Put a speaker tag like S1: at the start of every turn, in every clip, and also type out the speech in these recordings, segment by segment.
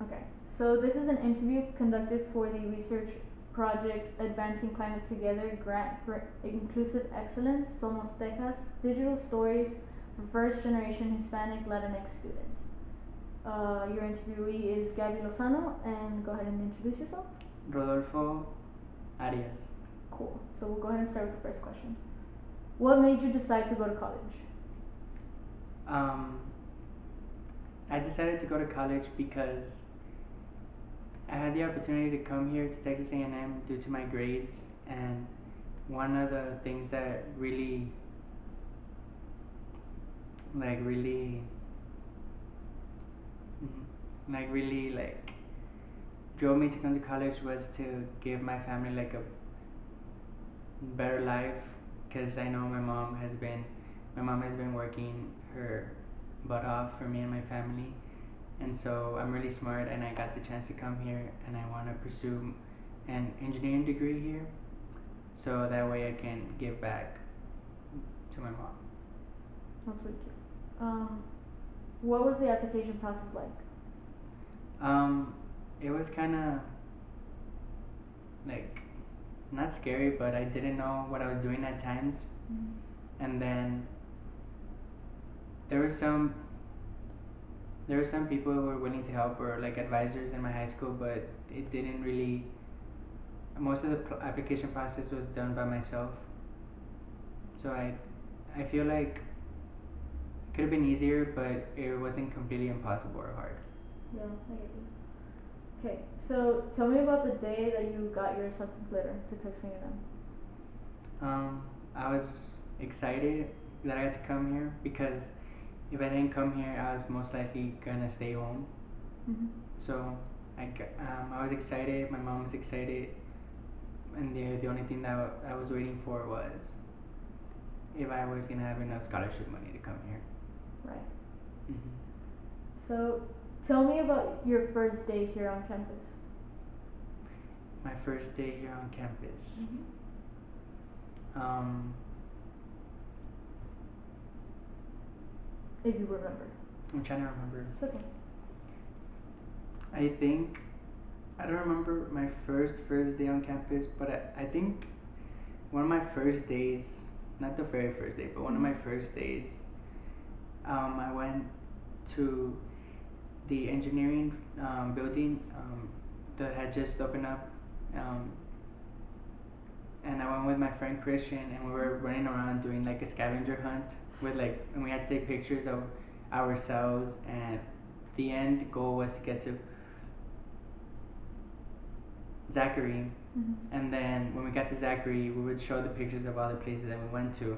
S1: Okay, so this is an interview conducted for the research project Advancing Climate Together Grant for Inclusive Excellence, Somos Texas, Digital Stories for First Generation Hispanic Latinx Students. Your interviewee is Gabby Lozano, and go ahead and introduce yourself.
S2: Rodolfo Arias.
S1: Cool, so we'll go ahead and start with the first question. What made you decide to go to college?
S2: Um, I decided to go to college because I had the opportunity to come here to Texas A&M due to my grades, and one of the things that really, like drove me to come to college was to give my family like a better life, because I know my mom has been working her butt off for me and my family, and so I'm really smart and I got the chance to come here and I want to pursue an engineering degree here, so that way I can give back to my mom.
S1: That's really cute. What was the application process like?
S2: Um, it was kind of like not scary, but I didn't know what I was doing at times, and then there were some there were some people who were willing to help or like advisors in my high school, but it didn't really. Most of the application process was done by myself, so I feel like it could have been easier, but it wasn't completely impossible or hard.
S1: Yeah, I get you. Okay, so tell me about the day that you got your acceptance letter to Texas A&M.
S2: I was excited that I had to come here because if I didn't come here, I was most likely gonna stay home.
S1: Mm-hmm.
S2: So I was excited. My mom was excited, and the only thing that I was waiting for was if I was gonna have enough scholarship money to come here.
S1: Right.
S2: hmm
S1: So tell me about your first day here on campus.
S2: My first day here on campus.
S1: Mm-hmm.
S2: Um,
S1: If you remember.
S2: I'm trying to remember.
S1: It's okay.
S2: I think I don't remember my first day on campus, but I think one of my first days, not the very first day, but one of my first days, I went to the engineering building that had just opened up, um, and I went with my friend Christian, and we were running around doing like a scavenger hunt and we had to take pictures of ourselves, and the end goal was to get to Zachary,
S1: Mm-hmm.
S2: and then when we got to Zachary, we would show the pictures of all the places that we went to,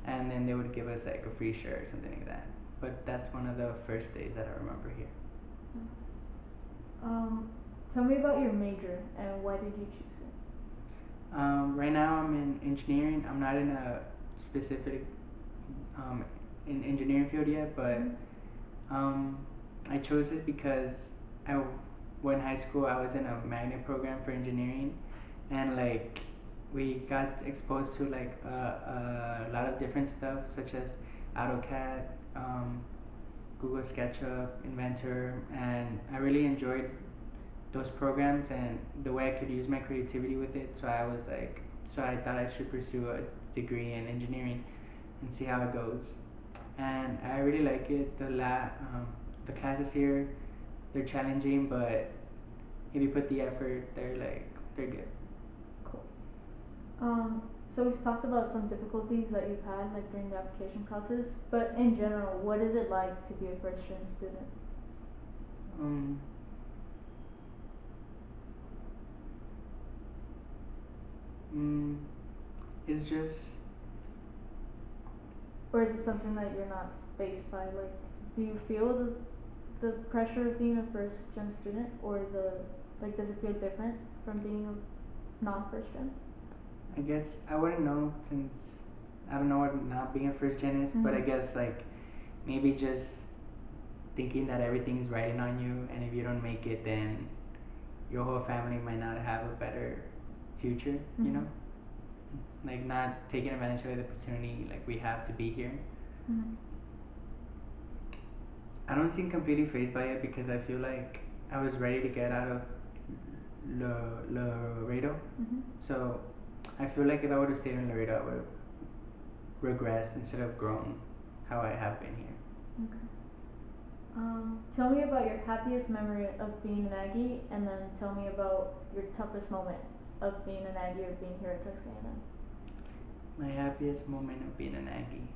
S2: and then they would give us like a free shirt or something like that. But that's one of the first days that I remember here.
S1: Um, Tell me about your major and why did you choose it?
S2: Right now I'm in engineering. I'm not in a specific um, in engineering field yet, but um, I chose it because I, when high school, I was in a magnet program for engineering, and like we got exposed to like a lot of different stuff such as AutoCAD, Google SketchUp, Inventor, and I really enjoyed those programs and the way I could use my creativity with it. So I thought I should pursue a degree in engineering and see how it goes. And I really like it. The classes here, they're challenging, but if you put the effort, they're good.
S1: Cool. So we've talked about some difficulties that you've had like during the application process, but in general, what is it like to be a first gen student?
S2: Um, mm, it's just
S1: Or is it something that you're not faced by? Like, do you feel the pressure of being a first gen student, or does it feel different from being a non first gen?
S2: I guess I wouldn't know since I don't know what not being a first gen is, but I guess like maybe just thinking that everything's riding on you, and if you don't make it, then your whole family might not have a better future. You know, like not taking advantage of the opportunity like we have to be here.
S1: Mm-hmm.
S2: I don't seem completely phased by it because I feel like I was ready to get out of Laredo.
S1: Mhm.
S2: So I feel like if I would have stayed in Laredo, I would have regressed instead of grown how I have been here.
S1: Okay. Tell me about your happiest memory of being an Aggie, and then tell me about your toughest moment of being an Aggie or being here at Texas A&M.
S2: My happiest moment of being an Aggie.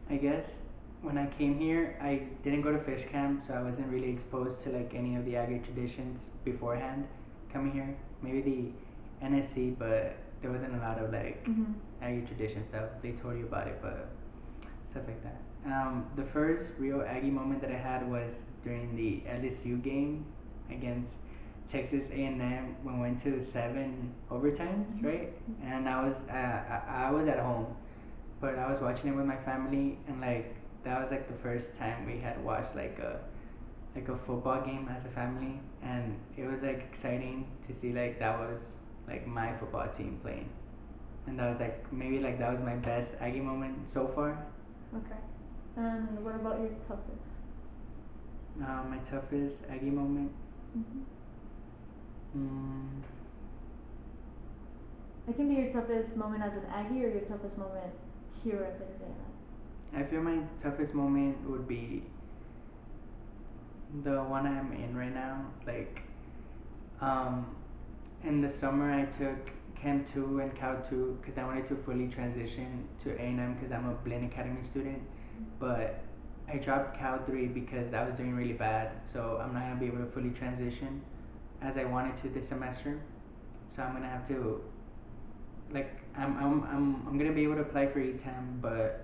S2: I guess when I came here, I didn't go to fish camp, so I wasn't really exposed to like any of the Aggie traditions beforehand coming here. Maybe the NSC, but there wasn't a lot of like
S1: Mhm.
S2: Aggie tradition stuff. They told you about it, but stuff like that. The first real Aggie moment that I had was during the LSU game against Texas A&M when we went to 7 overtimes,
S1: Mhm.
S2: right? And I was at home, but I was watching it with my family, and like that was like the first time we had watched like a football game as a family, and it was like exciting to see like that was like my football team playing, and that was like maybe like that was my best Aggie moment so far.
S1: Okay. And what about your toughest?
S2: My toughest Aggie moment.
S1: Mhm.
S2: Mm,
S1: It can be your toughest moment as an Aggie or your toughest moment here at Texas A&M.
S2: I feel my toughest moment would be the one I'm in right now. Like, um, in the summer I took Chem 2 and Cal 2 because I wanted to fully transition to A&M because I'm a Blinn Academy student. But I dropped Cal 3 because I was doing really bad. So I'm not going to be able to fully transition as I wanted to this semester. So I'm going to have to, like, I'm going to be able to apply for ETAM, but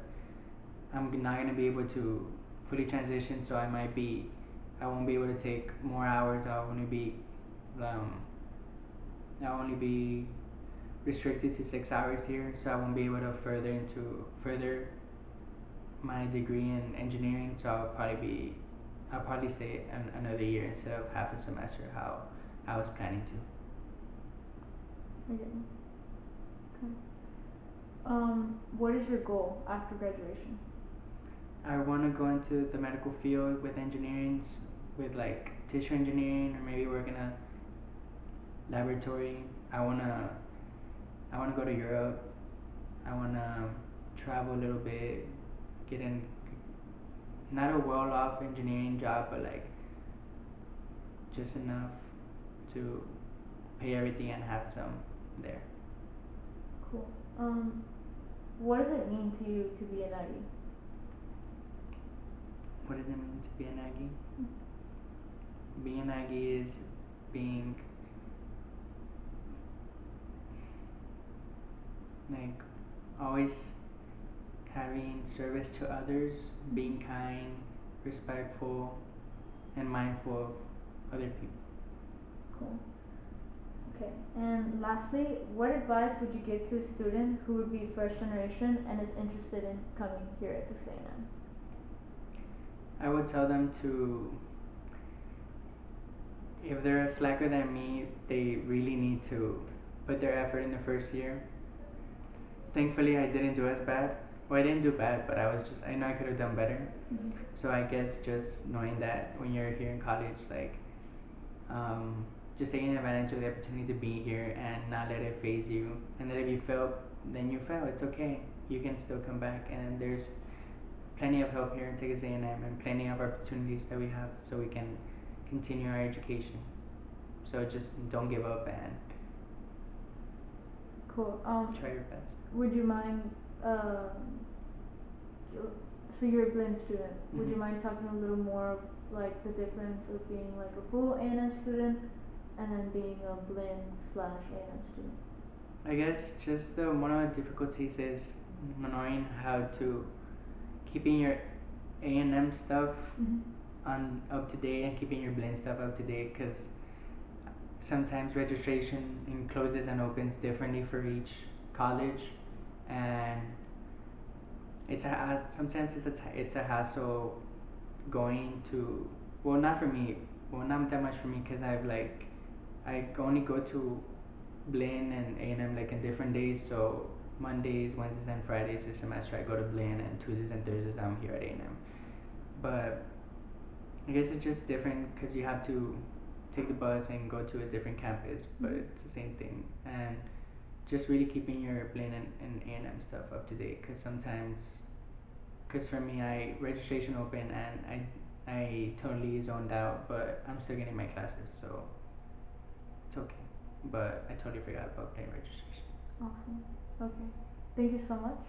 S2: I'm not going to be able to fully transition. So I won't be able to take more hours. Um, I'll only be restricted to 6 hours here, so I won't be able to further my degree in engineering. So I'll probably stay another year instead of half a semester how I was planning to.
S1: I get you. Okay. What is your goal after graduation?
S2: I want to go into the medical field with engineering, with like tissue engineering, or maybe work in a laboratory. I wanna go to Europe. I wanna travel a little bit, get in not a well off engineering job, but like just enough to pay everything and have some there.
S1: Cool. What does it mean to you to be an Aggie?
S2: What does it mean to be an Aggie? Being an Aggie is being like always having service to others, being kind, respectful, and mindful of other people.
S1: Cool. Okay. And lastly, what advice would you give to a student who would be first generation and is interested in coming here at Texas A&M?
S2: I would tell them to, if they're a slacker than me, they really need to put their effort in the first year. Thankfully, I didn't do as bad. Well, I didn't do bad, but I know I could have done better.
S1: Mhm.
S2: So I guess just knowing that when you're here in college, like, just taking advantage of the opportunity to be here and not let it phase you. And that if you fail, then you fail. It's okay. You can still come back, and there's plenty of help here in Texas A&M and plenty of opportunities that we have, so we can continue our education. So just don't give up and
S1: Cool.
S2: try your best.
S1: Would you mind, um, so you're a Blinn student. Would you
S2: Mhm.
S1: mind talking a little more of like the difference of being like a full A&M student and then being a Blinn slash A&M student?
S2: I guess just one of the difficulties is knowing how to keeping your A&M stuff
S1: Mhm.
S2: on up to date and keeping your Blinn stuff up to date, because sometimes registration closes and opens differently for each college, and sometimes it's a hassle going to, well, not for me, well, not that much for me, because I only go to Blinn and A&M like in different days. So Mondays, Wednesdays, and Fridays this semester I go to Blinn, and Tuesdays and Thursdays I'm here at A&M. But I guess it's just different because you have to take the bus and go to a different campus, but it's the same thing. And just really keeping your plan and A&M stuff up to date because sometimes, because for me, I registration open and I totally zoned out, but I'm still getting my classes, so it's okay. But I totally forgot about plane registration.
S1: Awesome. Okay. Thank you so much.